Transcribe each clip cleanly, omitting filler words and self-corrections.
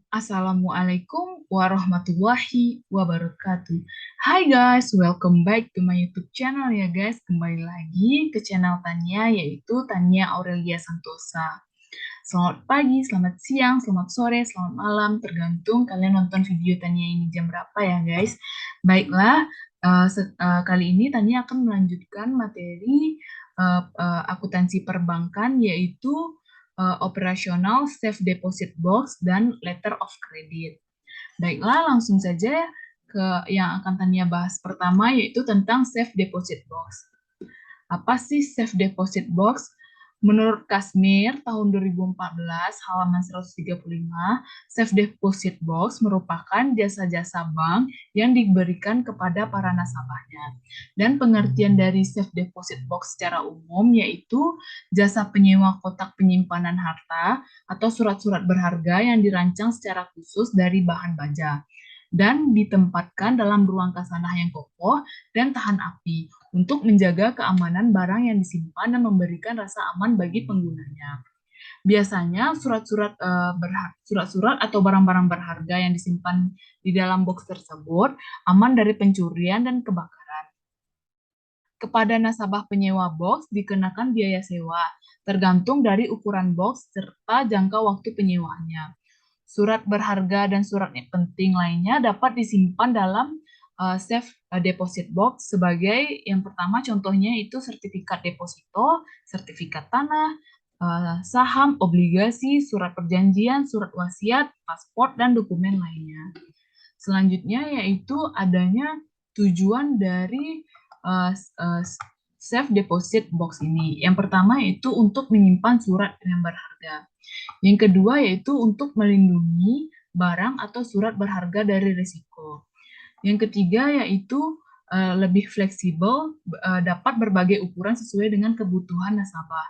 Assalamualaikum warahmatullahi wabarakatuh. Hai guys, welcome back to my YouTube channel ya guys. Kembali lagi ke channel Tania, yaitu Tania Aurelia Santosa. Selamat pagi, selamat siang, selamat sore, selamat malam, tergantung kalian nonton video Tania ini jam berapa ya guys. Baiklah, kali ini Tania akan melanjutkan materi akuntansi perbankan, yaitu operasional safe deposit box dan letter of credit. Baiklah, langsung saja ke yang akan Tania bahas pertama, yaitu tentang safe deposit box. Apa sih safe deposit box? Menurut Kasmir tahun 2014 halaman 135, safe deposit box merupakan jasa-jasa bank yang diberikan kepada para nasabahnya. Dan pengertian dari safe deposit box secara umum yaitu jasa penyewa kotak penyimpanan harta atau surat-surat berharga yang dirancang secara khusus dari bahan baja dan ditempatkan dalam ruang kasanah yang kokoh dan tahan api untuk menjaga keamanan barang yang disimpan dan memberikan rasa aman bagi penggunanya. Biasanya surat-surat atau barang-barang berharga yang disimpan di dalam box tersebut aman dari pencurian dan kebakaran. Kepada nasabah penyewa box dikenakan biaya sewa, tergantung dari ukuran box serta jangka waktu penyewaannya. Surat berharga dan surat penting lainnya dapat disimpan dalam safe deposit box sebagai yang pertama contohnya itu sertifikat deposito, sertifikat tanah, saham, obligasi, surat perjanjian, surat wasiat, paspor, dan dokumen lainnya. Selanjutnya yaitu adanya tujuan dari safe deposit box ini. Yang pertama yaitu untuk menyimpan surat yang berharga. Yang kedua yaitu untuk melindungi barang atau surat berharga dari risiko. Yang ketiga yaitu lebih fleksibel, dapat berbagai ukuran sesuai dengan kebutuhan nasabah.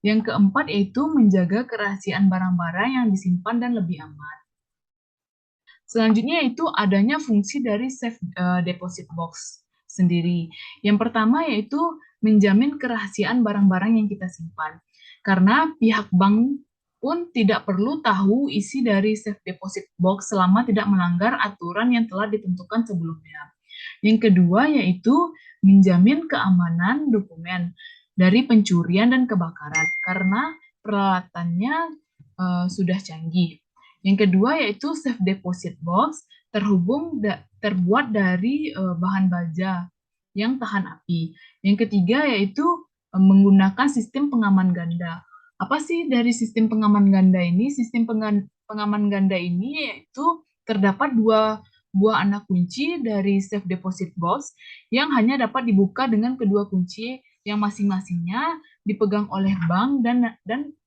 Yang keempat yaitu menjaga kerahasiaan barang-barang yang disimpan dan lebih aman. Selanjutnya itu adanya fungsi dari safe deposit box sendiri. Yang pertama yaitu menjamin kerahasiaan barang-barang yang kita simpan. Karena pihak bank pun tidak perlu tahu isi dari safe deposit box selama tidak melanggar aturan yang telah ditentukan sebelumnya. Yang kedua yaitu menjamin keamanan dokumen dari pencurian dan kebakaran karena peralatannya sudah canggih. Yang kedua yaitu safe deposit box terbuat dari bahan baja yang tahan api. Yang ketiga yaitu menggunakan sistem pengaman ganda. Apa sih dari sistem pengaman ganda ini? Sistem pengaman ganda ini yaitu terdapat dua buah anak kunci dari safe deposit box yang hanya dapat dibuka dengan kedua kunci yang masing-masingnya dipegang oleh bank dan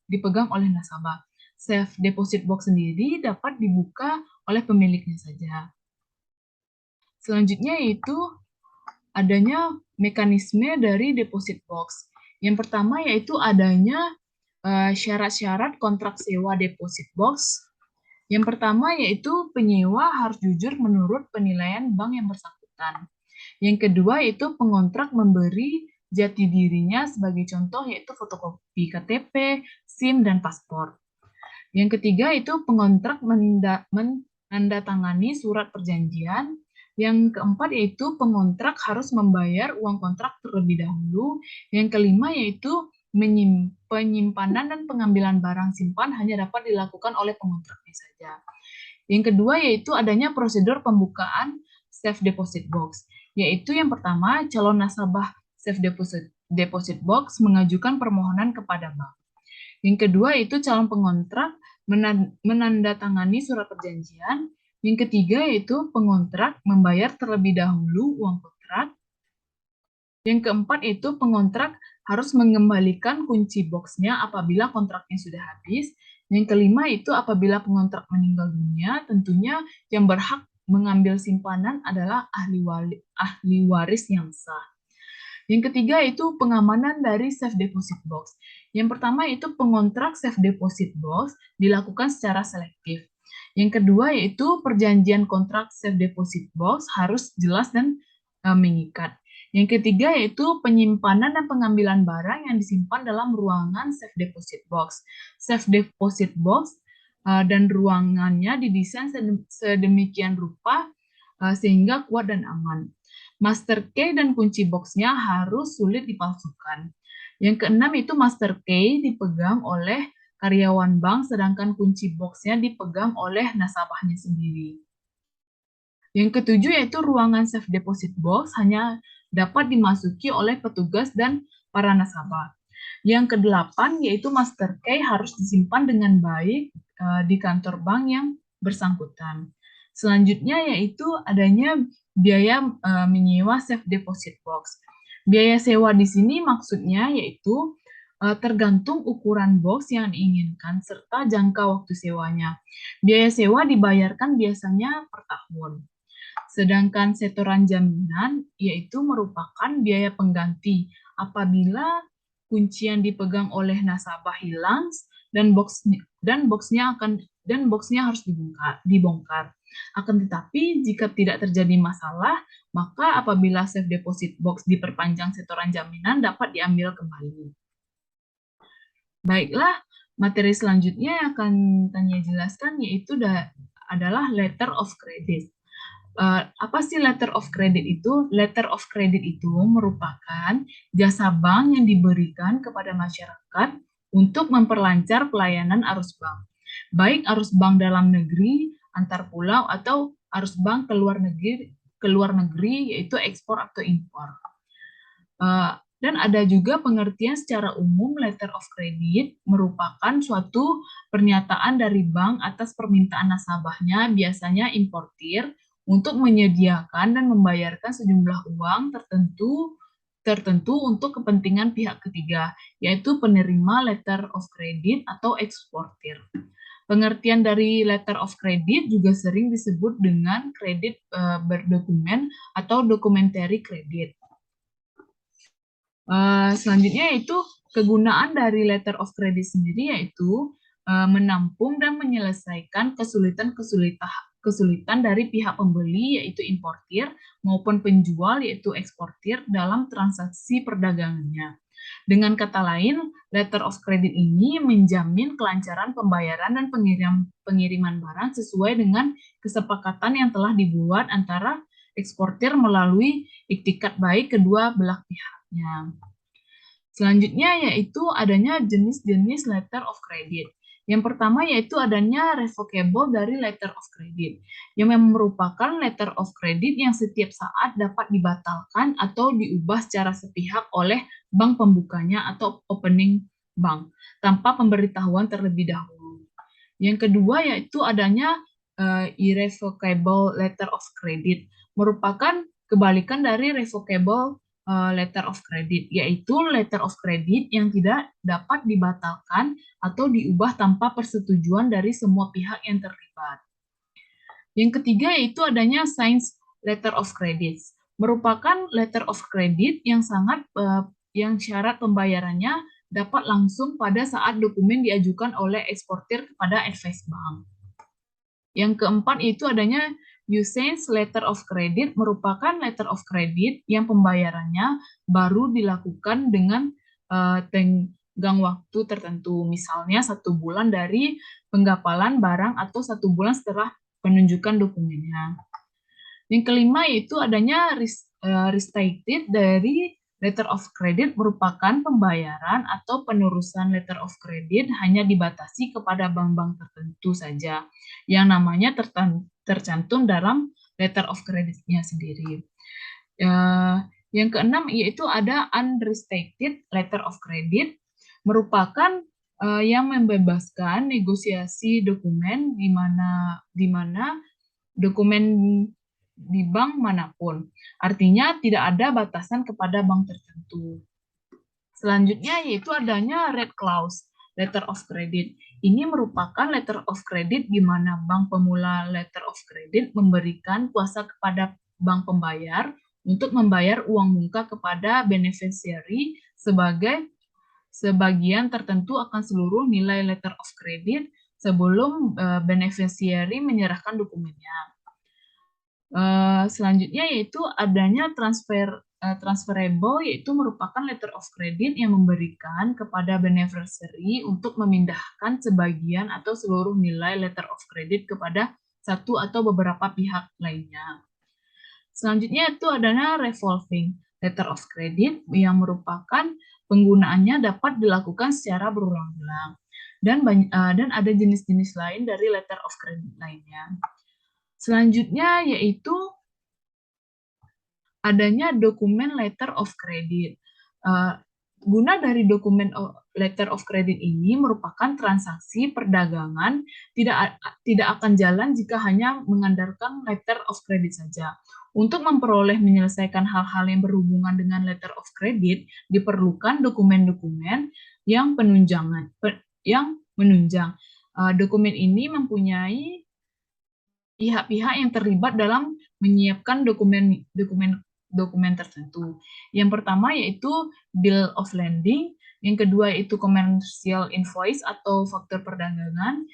dipegang oleh nasabah. Safe deposit box sendiri dapat dibuka oleh pemiliknya saja. Selanjutnya yaitu adanya mekanisme dari deposit box. Yang pertama yaitu adanya syarat-syarat kontrak sewa deposit box. Yang pertama yaitu penyewa harus jujur menurut penilaian bank yang bersangkutan. Yang kedua yaitu pengontrak memberi jati dirinya sebagai contoh yaitu fotokopi KTP, SIM, dan paspor. Yang ketiga itu pengontrak menandatangani surat perjanjian. Yang keempat yaitu pengontrak harus membayar uang kontrak terlebih dahulu. Yang kelima yaitu penyimpanan dan pengambilan barang simpan hanya dapat dilakukan oleh pengontraknya saja. Yang kedua yaitu adanya prosedur pembukaan safe deposit box, yaitu yang pertama calon nasabah safe deposit box mengajukan permohonan kepada bank. Yang kedua itu calon pengontrak menandatangani surat perjanjian. Yang ketiga yaitu pengontrak membayar terlebih dahulu uang kontrak. Yang keempat itu pengontrak harus mengembalikan kunci boxnya apabila kontraknya sudah habis. Yang kelima itu apabila pengontrak meninggal dunia, tentunya yang berhak mengambil simpanan adalah ahli waris yang sah. Yang ketiga itu pengamanan dari safe deposit box. Yang pertama itu pengontrak safe deposit box dilakukan secara selektif. Yang kedua yaitu perjanjian kontrak safe deposit box harus jelas dan mengikat. Yang ketiga yaitu penyimpanan dan pengambilan barang yang disimpan dalam ruangan safe deposit box. Safe deposit box dan ruangannya didesain sedemikian rupa sehingga kuat dan aman. Master key dan kunci boxnya harus sulit dipalsukan. Yang keenam itu master key dipegang oleh karyawan bank, sedangkan kunci boxnya dipegang oleh nasabahnya sendiri. Yang ketujuh yaitu ruangan safe deposit box hanya dapat dimasuki oleh petugas dan para nasabah. Yang kedelapan yaitu master key harus disimpan dengan baik di kantor bank yang bersangkutan. Selanjutnya yaitu adanya biaya menyewa safe deposit box. Biaya sewa di sini maksudnya yaitu tergantung ukuran box yang diinginkan serta jangka waktu sewanya. Biaya sewa dibayarkan biasanya per tahun. Sedangkan setoran jaminan yaitu merupakan biaya pengganti apabila kunci yang dipegang oleh nasabah hilang dan boxnya harus dibongkar. Akan tetapi jika tidak terjadi masalah, maka apabila safe deposit box diperpanjang setoran jaminan dapat diambil kembali. Baiklah, materi selanjutnya yang akan Tanya jelaskan yaitu adalah letter of credit. Apa sih letter of credit itu? Letter of credit itu merupakan jasa bank yang diberikan kepada masyarakat untuk memperlancar pelayanan arus bank. Baik arus bank dalam negeri, antar pulau, atau arus bank ke luar negeri yaitu ekspor atau impor. Dan ada juga pengertian secara umum letter of credit merupakan suatu pernyataan dari bank atas permintaan nasabahnya, biasanya importir, untuk menyediakan dan membayarkan sejumlah uang tertentu untuk kepentingan pihak ketiga, yaitu penerima letter of credit atau eksportir. Pengertian dari letter of credit juga sering disebut dengan kredit berdokumen atau documentary credit. Selanjutnya yaitu kegunaan dari letter of credit sendiri yaitu menampung dan menyelesaikan kesulitan dari pihak pembeli yaitu importir maupun penjual yaitu eksportir dalam transaksi perdagangannya. Dengan kata lain, letter of credit ini menjamin kelancaran pembayaran dan pengiriman barang sesuai dengan kesepakatan yang telah dibuat antara eksportir melalui iktikat baik kedua belah pihaknya. Selanjutnya yaitu adanya jenis-jenis letter of credit. Yang pertama yaitu adanya revocable dari letter of credit, yang merupakan letter of credit yang setiap saat dapat dibatalkan atau diubah secara sepihak oleh bank pembukanya atau opening bank, tanpa pemberitahuan terlebih dahulu. Yang kedua yaitu adanya irrevocable letter of credit, merupakan kebalikan dari revocable letter of credit, yaitu letter of credit yang tidak dapat dibatalkan atau diubah tanpa persetujuan dari semua pihak yang terlibat. Yang ketiga yaitu adanya signed letter of credit, merupakan letter of credit yang yang syarat pembayarannya dapat langsung pada saat dokumen diajukan oleh eksportir kepada advice bank. Yang keempat itu adanya usage letter of credit, merupakan letter of credit yang pembayarannya baru dilakukan dengan tenggang waktu tertentu, misalnya 1 bulan dari penggapalan barang atau 1 bulan setelah penunjukan dokumennya. Yang kelima yaitu adanya restated dari letter of credit, merupakan pembayaran atau penerusan letter of credit hanya dibatasi kepada bank-bank tertentu saja yang namanya tercantum dalam letter of credit-nya sendiri. Yang keenam yaitu ada unrestricted letter of credit, merupakan yang membebaskan negosiasi dokumen di mana dokumen di bank manapun. Artinya tidak ada batasan kepada bank tertentu. Selanjutnya yaitu adanya red clause letter of credit. Ini merupakan letter of credit di mana bank pemula letter of credit memberikan kuasa kepada bank pembayar untuk membayar uang muka kepada beneficiary sebagai sebagian tertentu akan seluruh nilai letter of credit sebelum beneficiary menyerahkan dokumennya. Selanjutnya yaitu adanya transfer transferable yaitu merupakan letter of credit yang memberikan kepada beneficiary untuk memindahkan sebagian atau seluruh nilai letter of credit kepada satu atau beberapa pihak lainnya. Selanjutnya itu adalah revolving letter of credit yang merupakan penggunaannya dapat dilakukan secara berulang-ulang. Dan ada jenis-jenis lain dari letter of credit lainnya. Selanjutnya yaitu adanya dokumen letter of credit. Guna dari dokumen letter of credit ini merupakan transaksi perdagangan tidak akan jalan jika hanya mengandalkan letter of credit saja. Untuk memperoleh menyelesaikan hal-hal yang berhubungan dengan letter of credit, diperlukan dokumen-dokumen yang menunjang. Dokumen ini mempunyai pihak-pihak yang terlibat dalam menyiapkan dokumen tertentu. Yang pertama yaitu bill of lading, yang kedua yaitu commercial invoice atau faktur perdagangan,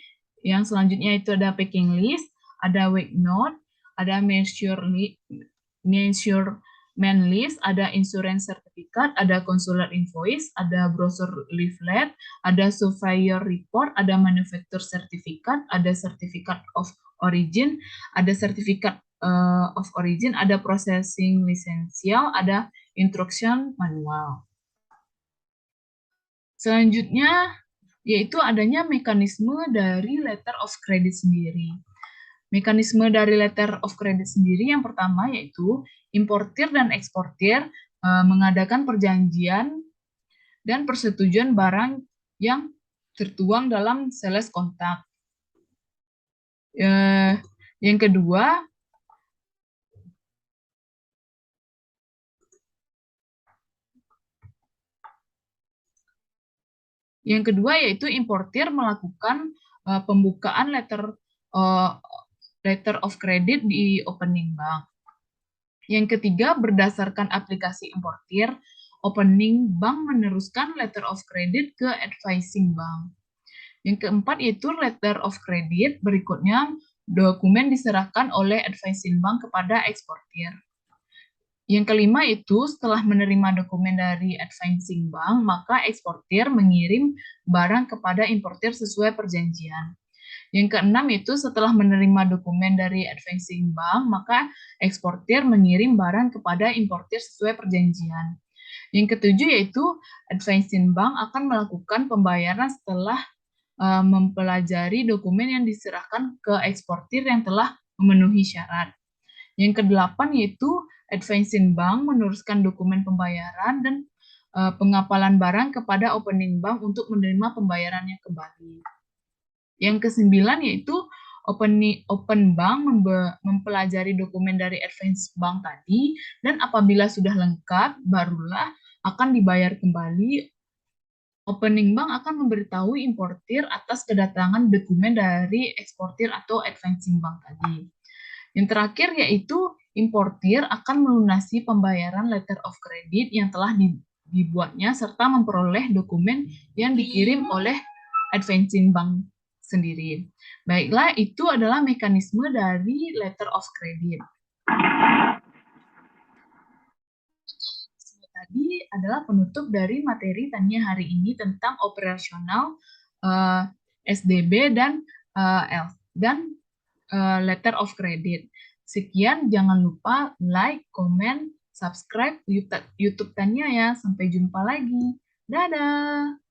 yang selanjutnya itu ada packing list, ada weight note, ada measurement list, ada insurance certificate, ada consular invoice, ada brochure leaflet, ada supplier report, ada manufacturer certificate, ada certificate of origin, ada certificate of origin, ada processing lisensial, ada instruction manual. Selanjutnya yaitu adanya mekanisme dari letter of credit sendiri. Mekanisme dari letter of credit sendiri yang pertama yaitu importir dan eksportir mengadakan perjanjian dan persetujuan barang yang tertuang dalam sales kontak. Yang kedua yaitu importir melakukan pembukaan letter of credit di opening bank. Yang ketiga, berdasarkan aplikasi importir, opening bank meneruskan letter of credit ke advising bank. Yang keempat yaitu letter of credit, berikutnya dokumen diserahkan oleh advising bank kepada eksportir. Yang kelima itu setelah menerima dokumen dari advising bank, maka eksportir mengirim barang kepada importir sesuai perjanjian. Yang keenam itu setelah menerima dokumen dari advising bank, maka eksportir mengirim barang kepada importir sesuai perjanjian. Yang ketujuh yaitu advising bank akan melakukan pembayaran setelah mempelajari dokumen yang diserahkan ke eksportir yang telah memenuhi syarat. Yang kedelapan yaitu advising bank meneruskan dokumen pembayaran dan pengapalan barang kepada opening bank untuk menerima pembayarannya kembali. Yang kesembilan yaitu open bank mempelajari dokumen dari advance bank tadi, dan apabila sudah lengkap, barulah akan dibayar kembali. Opening bank akan memberitahu importir atas kedatangan dokumen dari eksportir atau advancing bank tadi. Yang terakhir yaitu importir akan melunasi pembayaran letter of credit yang telah dibuatnya serta memperoleh dokumen yang dikirim oleh advancing bank sendiri. Baiklah, itu adalah mekanisme dari letter of credit. Tadi adalah penutup dari materi Tania hari ini tentang operasional SDB dan letter of credit. Sekian, jangan lupa like, comment, subscribe YouTube Tania ya. Sampai jumpa lagi. Dadah!